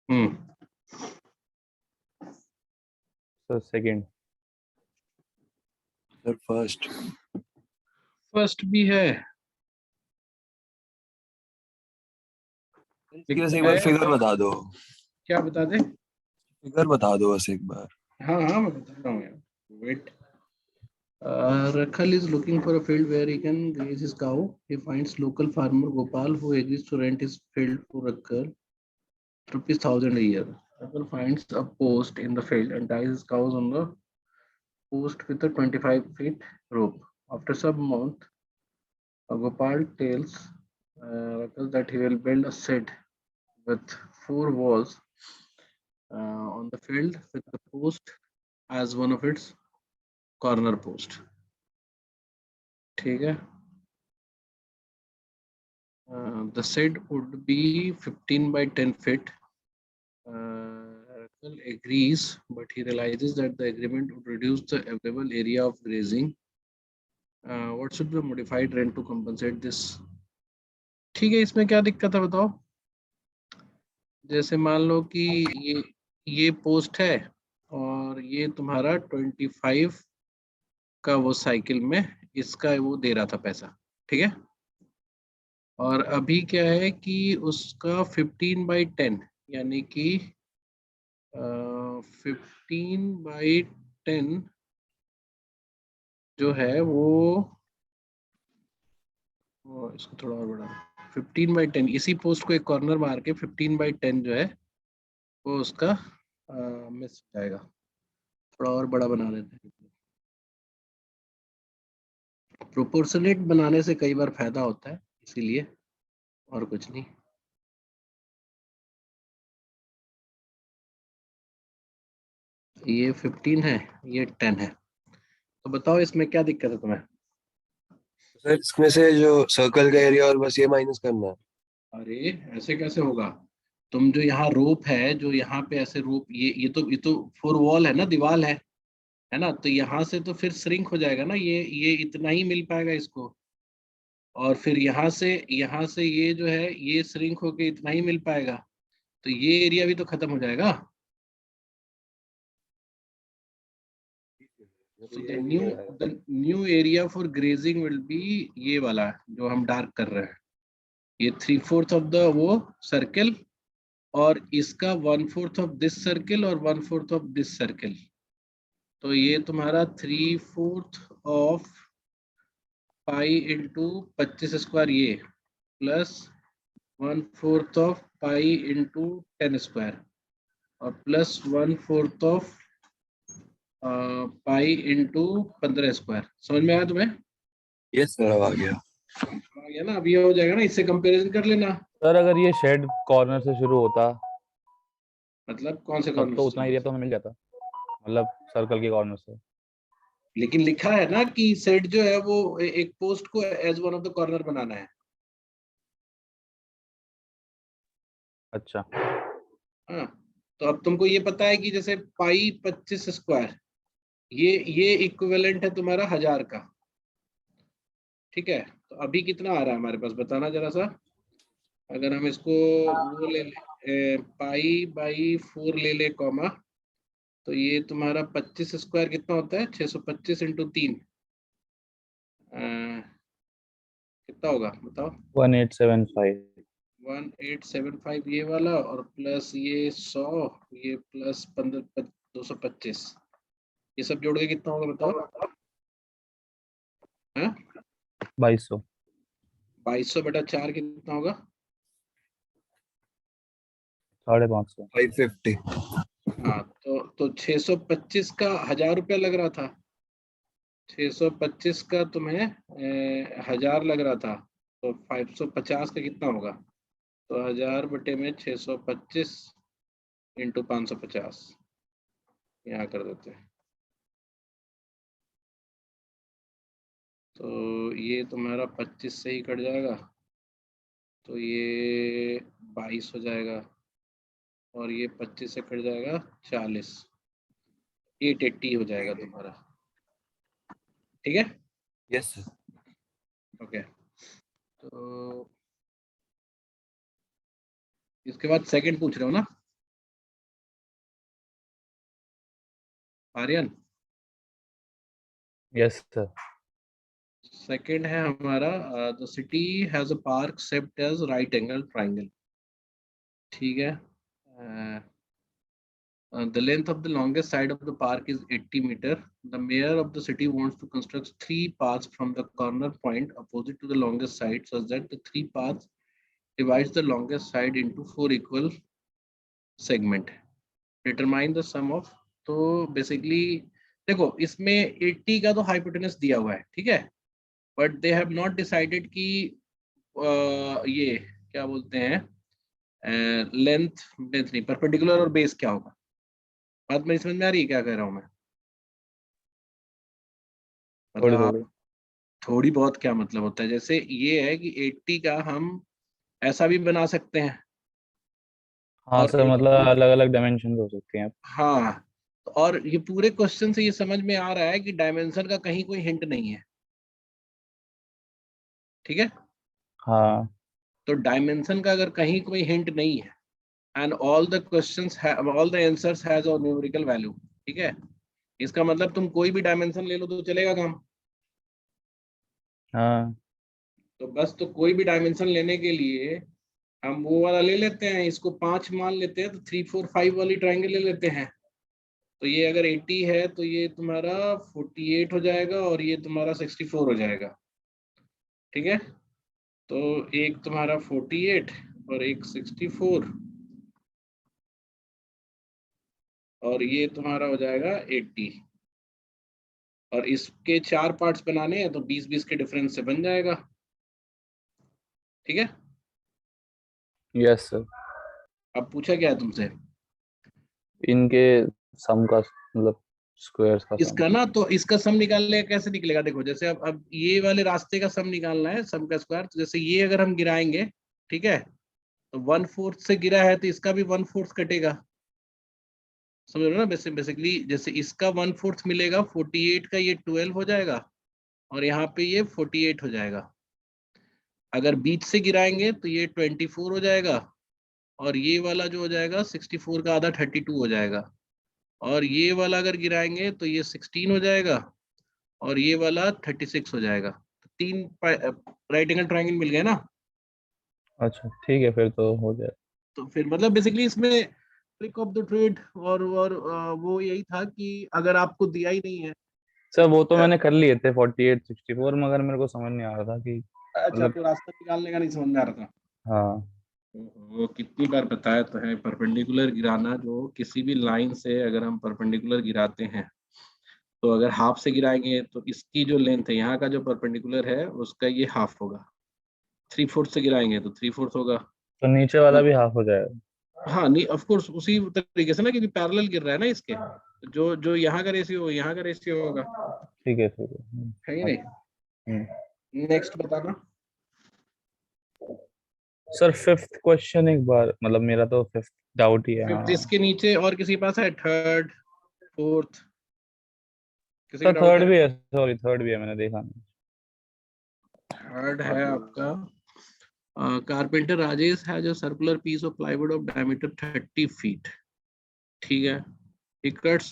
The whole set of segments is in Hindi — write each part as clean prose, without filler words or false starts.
हम्म sir second. Sir first. First भी है, लेकिन एक बार फिगर बता दो। क्या बता दे? फिगर बता दो बस एक बार। हाँ हाँ मैं बता रहा हूँ यार, wait. Rakhal is looking for a field where he can graze his cow. He finds local farmer Gopal who agrees to rent his field for Rakhal rupees 1,000 a year. Rakhal finds a post in the field and ties his cows on the post with a 25 feet rope. After some month, Gopal tells Rakhal that he will build a shed with 4 walls on the field with the post as one of its corner post. ठीक है? The shed would be 15 by 10 feet. Rakhal agrees, but he realizes that the agreement would reduce the available area of grazing. What should be the modified rent to compensate this? ठीक है, इसमें क्या दिक्कत है बताओ? जैसे मान लो कि ये पोस्ट है और ये तुम्हारा 25 का वो साइकिल में इसका वो दे रहा था पैसा, ठीक है? और अभी क्या है कि उसका 15/10 यानी कि 15/10 जो है वो इसको थोड़ा और बढ़ा, 15/10 इसी पोस्ट को एक कॉर्नर मार के 15/10 जो है वो उसका मिस हो जाएगा। थोड़ा और बड़ा बना देते हैं। प्रोपोर्शनेट बनाने से कई बार फायदा होता है, इसीलिए, और कुछ नहीं। ये 15 है, ये 10 है, तो बताओ इसमें क्या दिक्कत है तुम्हें? सर इसमें से जो सर्कल का एरिया और बस ये माइनस करना है। अरे ऐसे कैसे होगा? तुम जो यहाँ रोप है, जो यहाँ पे ऐसे रोप, ये तो 4 वॉल है ना, दीवार है ना, तो यहाँ से तो फिर श्रिंक हो जाएगा ना, ये इतना ही मिल पाएगा इसको, और फिर यहाँ से ये जो है ये श्रिंक होके इतना ही मिल पाएगा, तो ये एरिया भी तो खत्म हो जाएगा। So the new area for grazing will be ये वाला जो हम डार्क कर रहे हैं, ये 3/4 ऑफ द वो सर्कल, और इसका 1/4 ऑफ दिस सर्कल और 1/4 ऑफ दिस सर्कल, तो ये तुम्हारा 3/4 ऑफ पाई इंटू 25 स्क्वायर ये, plus 1/4 of pi into 10 square, और plus 1/4 of pi into 15 square. समझ में आया तुम्हें? यस सर अब आ गया। आ गया ना? अब ये हो जाएगा ना, इससे कंपैरिजन कर लेना। सर अगर ये शेड कॉर्नर से शुरू होता मतलब कौन से तब कॉर्नर तो से उतना शुरू एरिया होता? तो हमें मिल जाता, मतलब सर्कल के कॉर्नर से। लेकिन लिखा है ना कि सेट जो है वो एक पोस्ट को as one of the corner बनाना है। अच्छा हाँ, तो अब तुमको ये पता है कि जैसे पाई 25 स्क्वायर, ये इक्विवेलेंट है तुम्हारा 1000 का, ठीक है? तो अभी कितना आ रहा है हमारे पास, बताना जरा सा। अगर हम इसको वो ले ले, पाई बाई 4 ले ले कॉमा, तो ये तुम्हारा 25 स्क्वायर कितना होता है? 625 इंटू 3, कितना होगा बताओ? 1875। 1875 ये वाला, और प्लस ये 100, ये प्लस 15 225, ये सब जोड़ के कितना होगा बताओ? हाँ, 2200। 2200/4 कितना होगा? 550। 550। हाँ, तो 625 का 1000 रुपया लग रहा था, 625 का तुम्हें 1000 लग रहा था, तो 550 का कितना होगा? तो 1000/625 इंटू 550 यहाँ कर देते हैं, तो ये तुम्हारा 25 से ही कट जाएगा, तो ये 22 हो जाएगा, और ये 25 से कट जाएगा 40, 880 हो जाएगा तुम्हारा, ठीक है? Yes sir. ओके, तो इसके बाद सेकंड पूछ रहे हो ना? आर्यन। Yes sir. सेकंड है हमारा the city has a park shaped as right angle triangle. ठीक है। The length of the longest side of the park is 80 meter. The mayor of the city wants to construct 3 paths from the corner point opposite to the longest side such that the 3 paths divides the longest side into 4 equal segment. Determine the sum of, तो basically देखो इसमें 80 का तो हाइपोटेनस दिया हुआ है, ठीक है, but they have not decided कि ये क्या बोलते हैं, लेंथ लेंथ नहीं, परपेंडिकुलर और बेस क्या होगा। बात मेरी समझ में आ रही है क्या कह रहा हूँ मैं? मतलब थोड़ी आप थोड़ी। थोड़ी बहुत क्या मतलब होता है, जैसे ये है कि 80 का हम ऐसा भी बना सकते हैं हाँ और सर, मतलब अलग अलग डायमेंशन हो सकती हैं। हाँ, और ये पूरे क्वेश्चन से ये समझ में आ रहा है कि डायमेंशन का कहीं कोई हिंट नहीं है, ठीक है। हाँ। तो डायमेंशन का अगर कहीं कोई हिंट नहीं है and all the questions all the answers has a numerical value, ठीक है, इसका मतलब तुम कोई भी डायमेंशन ले लो तो चलेगा काम। हाँ। तो बस, तो कोई भी डायमेंशन लेने के लिए हम वो वाला ले लेते हैं, इसको 5 मान लेते हैं, तो 3 4 5 वाली ट्राइंगल ले लेते हैं। तो ये अगर 80 है तो ये तुम्हारा 48 हो जाएगा और ये तुम्हारा 64 हो जाएगा, ठीक है। तो एक तुम्हारा 48 और एक 64 और ये तुम्हारा हो जाएगा 80, और इसके 4 पार्ट्स बनाने हैं तो 20 20 के डिफरेंस से बन जाएगा, ठीक है। Yes sir. अब पूछा क्या है तुमसे? इनके सम का मतलब स्क्वायर्स का सम। इसका ना, तो इसका सम निकालने का कैसे निकलेगा, देखो जैसे अब ये वाले रास्ते का सम निकालना है, सम का स्क्वायर। तो जैसे ये अगर हम गिराएंगे, ठीक है, तो 1/4 से गिरा है तो इसका भी 1/4 कटेगा, समझ रहे हो ना। बेसिकली जैसे इसका 1/4 मिलेगा, 48 का ये 12 हो जाएगा और यहाँ पे ये 48 हो जाएगा। अगर बीच से गिराएंगे तो ये 24 हो जाएगा और ये वाला जो हो जाएगा 64 का आधा 32 हो जाएगा, और ये वाला अगर गिराएंगे तो ये 16 हो जाएगा और ये वाला 36 हो जाएगा। तो 3 राइट एंगल ट्राइंगल मिल गए ना। अच्छा ठीक है, फिर तो हो जाए। तो फिर मतलब बेसिकली इसमें ट्रिक ऑफ द ट्रेड और वो यही था कि अगर आपको दिया ही नहीं है। सर वो तो मैंने कर लिए थे 48 64, मगर मेरे को समझ नहीं आ रहा था कि अच्छा, मतलब। आपको रास्ता निकालने का नहीं समझ में आ रहा था। हाँ। वो कितनी बार बताया तो है, परपेंडिकुलर गिराना, जो किसी भी लाइन से अगर हम परपेंडिकुलर गिराते हैं तो अगर हाफ से गिराएंगे तो इसकी जो लेंथ है यहाँ का जो परपेंडिकुलर है उसका ये हाफ होगा, 3/4 से गिराएंगे तो 3/4 होगा। तो नीचे वाला भी हाफ हो जाएगा। हाँ नहीं, ऑफ कोर्स उसी तरीके से ना, क्योंकि पैरेलल गिर रहा है ना इसके, जो जो यहाँ का रेशियो यहाँ का रेशियो होगा, ठीक है ठीक है। है कि नहीं। हम्म। नेक्स्ट बताना। सर फिफ्थ क्वेश्चन एक बार, मतलब मेरा तो फिफ्थ डाउट ही है। फिफ्थ, हाँ इसके नीचे और किसी के पास है? थर्ड, फोर्थ, किसी का सर, डाउट थर्ड है? भी है, सॉरी थर्ड भी है, मैंने देखा नहीं। थर्ड है आपका, carpenter Rajesh has a circular piece of plywood of diameter 30 feet, ठीक है। he cuts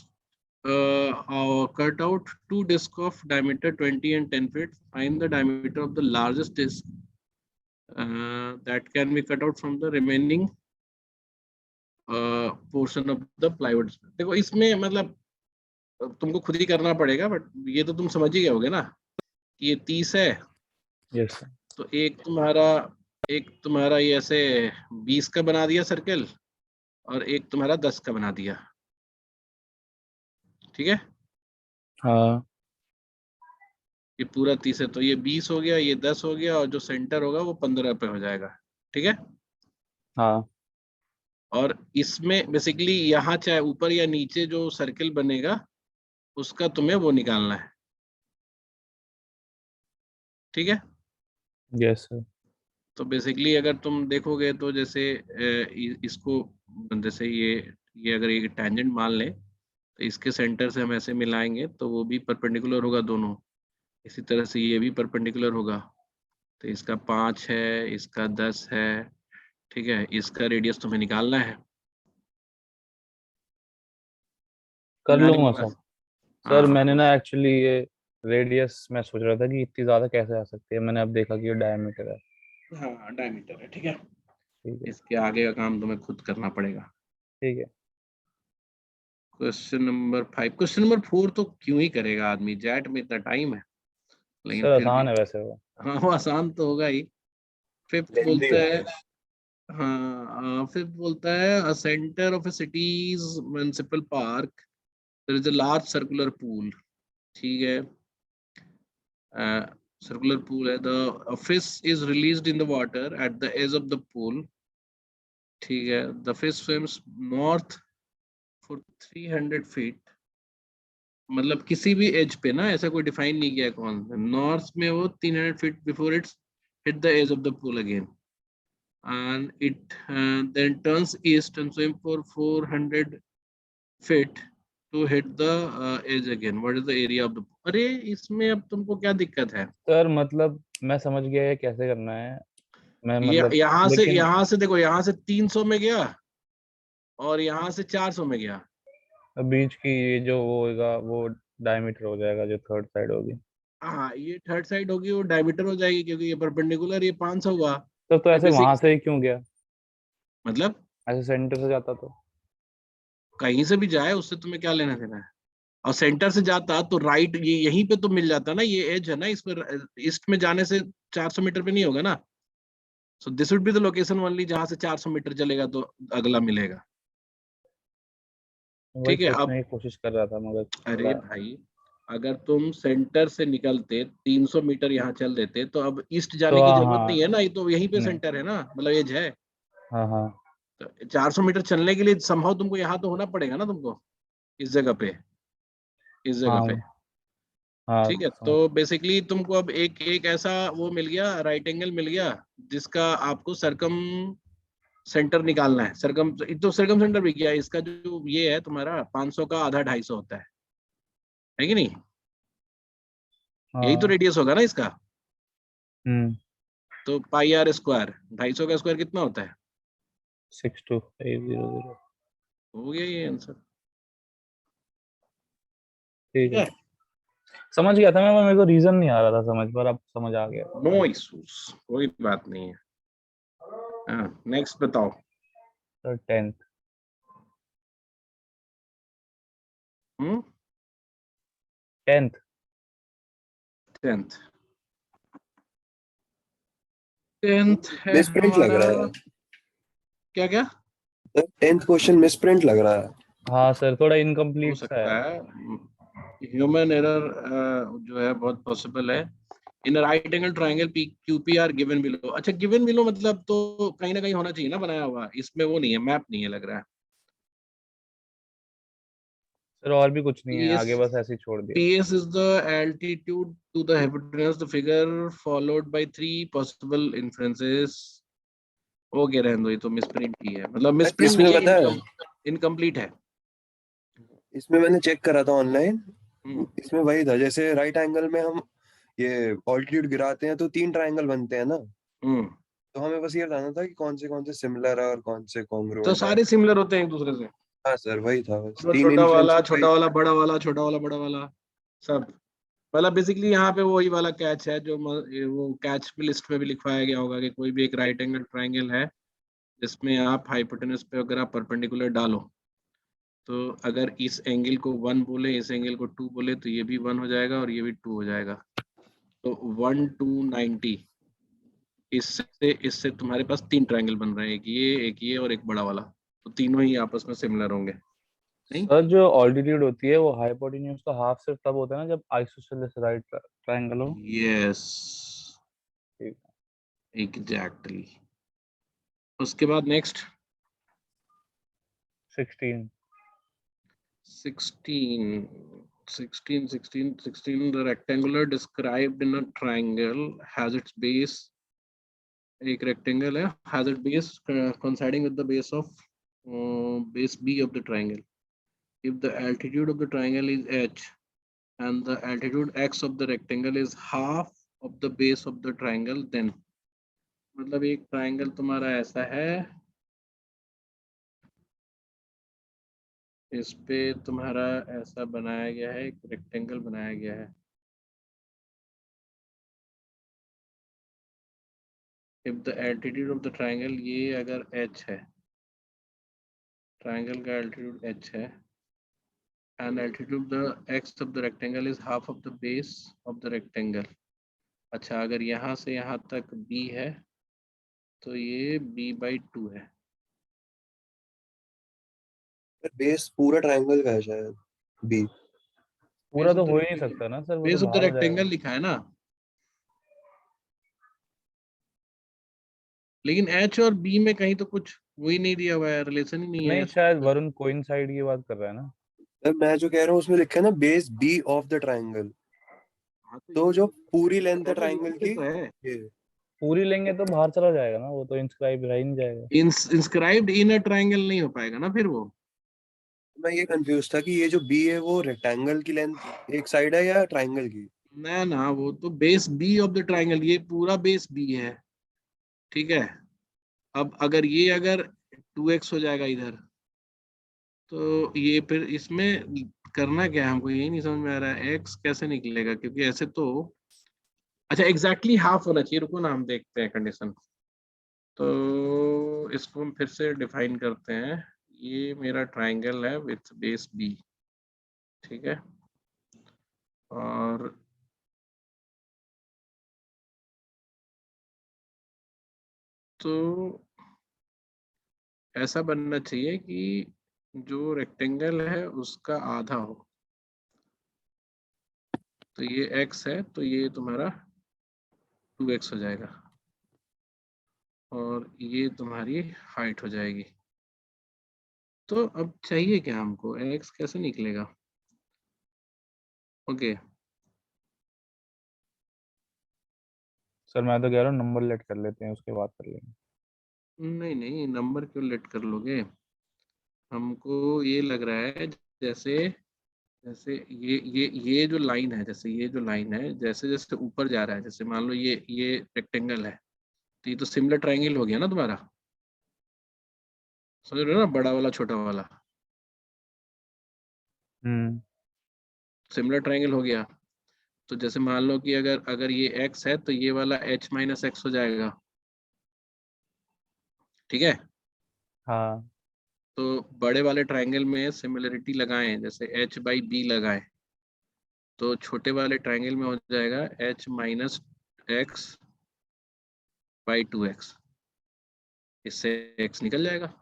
cut out 2 discs of diameter 20 and 10 feet. Find the diameter of the largest disc that can be cut out from the remaining portion of the plywood. देखो इसमें मतलब तुमको खुद ही करना पड़ेगा, बट ये तो तुम समझ ही गए होगे ना कि ये 30 है। यस। तो एक तुम्हारा ये ऐसे 20 का बना दिया सर्कल और एक तुम्हारा 10 का बना दिया, ठीक है। हाँ। ये पूरा 30 है तो ये 20 हो गया, ये 10 हो गया और जो सेंटर होगा वो 15 पे हो जाएगा, ठीक है। हाँ। और इसमें बेसिकली यहाँ चाहे ऊपर या नीचे जो सर्कल बनेगा उसका तुम्हें वो निकालना है, ठीक है। Yes sir. तो बेसिकली अगर तुम देखोगे तो जैसे इसको, जैसे ये अगर ये टेंजेंट मान लें तो इसके सेंटर से हम ऐसे मिलाएंगे तो वो भी परपेंडिकुलर होगा दोनों। इसी तरह से ये भी परपेंडिकुलर होगा, तो इसका 5 है, इसका 10 है, ठीक है। इसका रेडियस तुम्हें निकालना है। कर समझ आने लूंगा की बात? सर। सर हाँ मैंने ना एक्चुअली ये रेडियस मैं सोच रहा था कि इतनी ज्यादा कैसे आ सकती है, मैंने अब देखा कि ये डायमीटर है। हाँ डायमीटर है, ठीक है। ठीक है। इसके आगे का काम तुम्हें खुद करना पड़ेगा। ठीक है क्वेश्चन नंबर 5। क्वेश्चन नंबर 4 तो क्यों ही करेगा आदमी, जेट में इतना टाइम है, लेकिन सर, फिर भी। आसान है वैसे वो। हाँ वो आसान तो होगा ही। फिफ्थ लेंदी बोलता है, है। हाँ फिफ्थ बोलता है a centre of a city's municipal park there is a large circular pool, ठीक है। सर्कुलर पूल है, the fish is released in the water at the edge of the pool, ठीक है। The fish swims north for 300 feet, मतलब किसी भी एज पे ना, ऐसा कोई डिफाइन नहीं किया कौन सा, नॉर्थ में वो 300 feet before it's hit the edge of the pool again, and it then turns east and swim for 400 feet to hit the edge again. What is the area of the? अरे इसमें अब तुमको क्या दिक्कत है? सर मतलब मैं समझ गया ये कैसे करना है, मैं ये मतलब लेकिन यहाँ से देखो, यहाँ से 300 में गया और यहाँ से 400 में गया। बीच की ये जो वो होगा वो डायमीटर हो जाएगा, जो थर्ड साइड होगी। हाँ ये थर्ड साइड होगी, वो डायमीटर हो जाएगी क्योंकि ये परपेंडिकुलर, ये 500 हुआ। तो तो ऐसे वहां बेसिक से ही क्यों गया? मतलब ऐसे सेंटर से जाता तो। कहीं से भी जाए उससे तुम्हें क्या लेना देना है। और सेंटर से जाता तो राइट, ये यहीं पे तो मिल जाता ना, ये एज है ना, इस पर ईस्ट में जाने से 400 मीटर पे नहीं होगा ना। So this would be the location only जहां से 400 मीटर चलेगा तो अगला मिलेगा, वही ठीक है। सोचने अब की कोशिश कर रहा था मगर अरे थोड़ा। भाई, अगर तुम सेंटर से निकलते 300 मीटर यहाँ चल देते तो अब ईस्ट तो जाने की हाँ जरूरत हाँ। नहीं है ना, ये तो यहीं पे नहीं। सेंटर है ना, मतलब एज है। हाँ हाँ। तो 400 मीटर चलने के लिए संभव तुमको यहाँ तो होना पड़ेगा ना तुमको, इस जगह पे, इस जगह पे, हाँ हाँ ठीक है। तो बेसिकली तुमको अब एक एक ऐसा वो मिल गया, राइट एंगल मिल गया, जिसका आपको सरकम सेंटर निकालना है। सरकम तो सरकम सेंटर भी किया है इसका, जो ये है तुम्हारा 500 का आधा 250 होता है कि नहीं? यही तो हाँ। रेडियस होगा ना इसका। हम्म। तो पाई आर स्क्वायर, 250 का स्क्वायर कितना होता है? 62800। हो गया ये आंसर, ठीक ठीक है। है। समझ गया था मैं, मेरे को रीजन नहीं आ रहा था समझ पर, अब समझ आ गया। नो इशूज, कोई बात नहीं है। हाँ नेक्स्ट बताओ। Sir, 10th। हम्म 10th। 10th। 10th है मिसप्रिंट लग हमारा, रहा है। क्या क्या? 10th क्वेश्चन मिसप्रिंट लग रहा है। हाँ सर, थोड़ा हो इनकम्प्लीट सा सकता है। है, ह्यूमन एरर जो है बहुत पॉसिबल है। In right angle triangle P Q P R given below, अच्छा गिवन बिलो मतलब तो कहीं ना कहीं होना चाहिए ना बनाया हुआ, इसमें वो नहीं है, मैप नहीं है लग रहा है। सर और भी कुछ नहीं है पीएस, आगे, बस ऐसे ही छोड़ दिया। PS is the altitude to the hypotenuse, the figure followed by 3 possible inferences. Okay रहने दो, ये तो मिसप्रिंट ही है, मतलब मिसप्रिंट इसमें नहीं है, पता है, इनकम्प्लीट है। इसमें मैंने चेक करा था ऑनलाइन। हम्म इसमें वही था, जैसे राइट एंगल में हम ये ऑल्टीट्यूड गिराते हैं तो 3 ट्रायंगल बनते हैं ना। हम्म तो हमें बस ये बताना था कि कौन से सिमिलर है और कौन से तो कॉन्ग्रुएंट है। सारे सिमिलर होते हैं एक दूसरे से, हाँ सर, वही था, बस तो 3 इन्फ्लुएंस। छोटा वाला बड़ा वाला, छोटा वाला बड़ा वाला, सब। मतलब बेसिकली यहाँ पे वही वाला कैच है जो ये वो कैच में लिस्ट में भी लिखवाया गया होगा कि कोई भी एक राइट एंगल ट्राइंगल है जिसमें आप हाइपोटेनस पे अगर आप परपेंडिकुलर डालो, तो अगर इस एंगल को 1 बोले, इस एंगल को 2 बोले, तो ये भी 1 हो जाएगा और ये भी 2 हो जाएगा। तो 1 2 90, इससे इससे तुम्हारे पास 3 ट्राइंगल बन रहे हैं, एक ये और एक बड़ा वाला, तो तीनों ही आपस में सिमिलर होंगे, नहीं? सर जो ऑल्टीट्यूड होती है वो हाइपोटेन्यूज का हाफ सिर्फ तब होता है ना जब आइसोसेलेस राइट ट्रायंगल हो। यस, ठीक। एग्जैक्टली। उसके बाद next 16। 16, 16, the rectangular described in a triangle has its base, एक rectangle है, has its base coinciding with the base of base B of the triangle. If the altitude of the triangle is h and the altitude x of the rectangle is half of the base of the triangle, then मतलब एक ट्राइंगल तुम्हारा ऐसा है, इस पे तुम्हारा ऐसा बनाया गया है, एक रेक्टेंगल बनाया गया है। If the altitude of the triangle, ये अगर h है, ट्राइंगल का एल्टीट्यूड h है, and altitude the x of the rectangle is half of the base of the rectangle। अच्छा, अगर यहाँ से यहाँ तक b है तो ये b/2 है। बेस पूरा ट्रायंगल का है शायद बी। पूरा Base तो of the हो ही नहीं rectangle- सकता ना सर, वो बेस तो ऑफ द बाहर हो जाएगा। रेक्टेंगल लिखा है ना, लेकिन h और b में कहीं तो कुछ वही नहीं दिया हुआ है, रिलेशन ही नहीं है। नहीं, शायद वरुण कोइंसाइड की बात कर रहा है ना। मैं जो कह रहा हूँ उसमें लिखा है ना base B of the triangle, हाँ, तो जो पूरी ये लेंथ है तो ट्रायंगल यहाँ पे की तो है। ये। पूरी लेंगे तो बाहर चला जाएगा ना, वो तो इंस्क्राइब रह ही नहीं जाएगा। इंस्क्राइब्ड इन अ ट्रायंगल नहीं हो पाएगा ना फिर वो। मैं ये कंफ्यूज था कि ये जो बी है वो रेक्टेंगल की लेंथ एक साइड है या ट्रायंगल की। ना ना, वो तो base B of the triangle, ये पूरा बेस बी है, ठीक है। अब अगर ये अगर 2x हो जाएगा इधर, तो ये फिर इसमें करना क्या है हमको, यही नहीं समझ में आ रहा है, x कैसे निकलेगा, क्योंकि ऐसे तो अच्छा एग्जैक्टली हाफ होना चाहिए। रुको ना, हम देखते हैं कंडीशन। तो इसको हम फिर से डिफाइन करते हैं। ये मेरा ट्राइंगल है विथ बेस बी, ठीक है, और तो ऐसा बनना चाहिए कि जो रेक्टेंगल है उसका आधा हो। तो ये x है, तो ये तुम्हारा 2x हो जाएगा, और ये तुम्हारी हाइट हो जाएगी। तो अब चाहिए क्या हमको, x कैसे निकलेगा? ओके, सर मैं तो कह रहा हूँ नंबर लेट कर लेते हैं, उसके बाद कर लेंगे। नहीं नहीं, नंबर क्यों लेट कर लोगे? हमको ये लग रहा है जैसे जैसे ये जो लाइन है, जैसे ये जो लाइन है, जैसे जैसे ऊपर जा रहा है, जैसे मान लो ये रेक्टेंगल है, तो ये तो सिमिलर ट्रायंगल हो गया ना तुम्हारा, समझ रहे हो ना, बड़ा वाला छोटा वाला सिमिलर ट्रायंगल हो गया। तो जैसे मान लो कि अगर अगर ये x है तो ये वाला h-x हो जाएगा, ठीक है। हाँ। तो बड़े वाले ट्रायंगल में सिमिलरिटी लगाएं, जैसे h/b लगाएं, तो छोटे वाले ट्रायंगल में हो जाएगा h-x/2x। इससे x निकल जाएगा,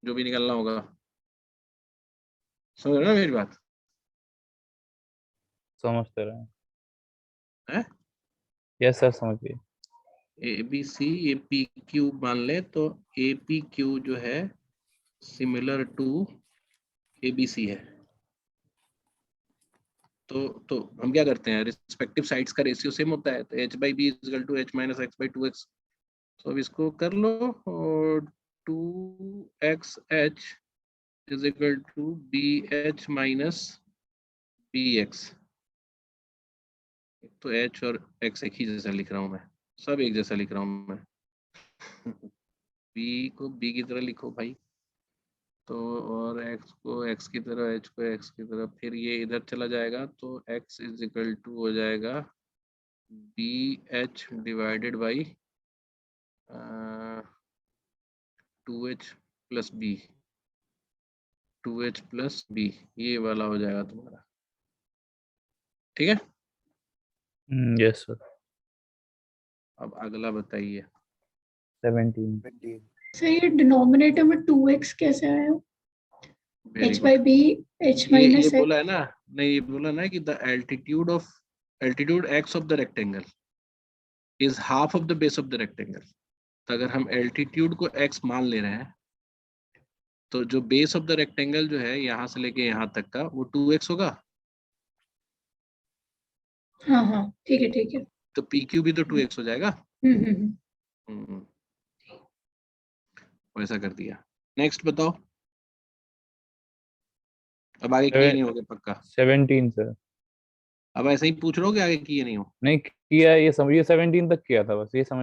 जो भी निकलना होगा। समझ रहे हो ना मेरी बात? समझते रहे। है यस सर, समझ गए। ABC APQ मान ले, तो APQ जो है सिमिलर टू ABC है। तो हम क्या करते हैं, रिस्पेक्टिव साइड्स का रेशियो सेम होता है, तो h/b इक्वल टू h-x/2x। तो अब इसको कर लो, और 2xh is equal to bh-bx। तो h और x एक ही जैसा लिख रहा हूँ मैं, सब एक जैसा लिख रहा हूँ मैं। b को b की तरह लिखो भाई, तो और x को x की तरह, h को x की तरह, फिर ये इधर चला जाएगा, तो x इज इक्वल टू हो जाएगा bh divided by 2h plus b, 2h plus b, ये वाला हो जाएगा तुम्हारा, ठीक है। Yes sir. अब अगला बताइए। 17। सर ये डिनोमिनेटर में 2x कैसे आया? Very h by good. b h ये minus x। बोला है ना, नहीं ये बोला ना कि the altitude x of the rectangle is half of the base of the rectangle. तो अगर हम एल्टीट्यूड को x मान ले रहे हैं, तो जो बेस ऑफ द रेक्टेंगल जो है यहाँ से लेके यहाँ तक का, वो 2x होगा। हाँ हाँ ठीक है। तो PQ भी तो 2x हो जाएगा। हम्म। हम्म, वैसा कर दिया। नेक्स्ट बताओ, अब आगे किए नहीं होगे पक्का? 17 सर। अब ऐसे ही पूछ रहे हो कि आगे किए नहीं हो? नहीं किया, ये समझिए 17 तक किया था बस, ये समझ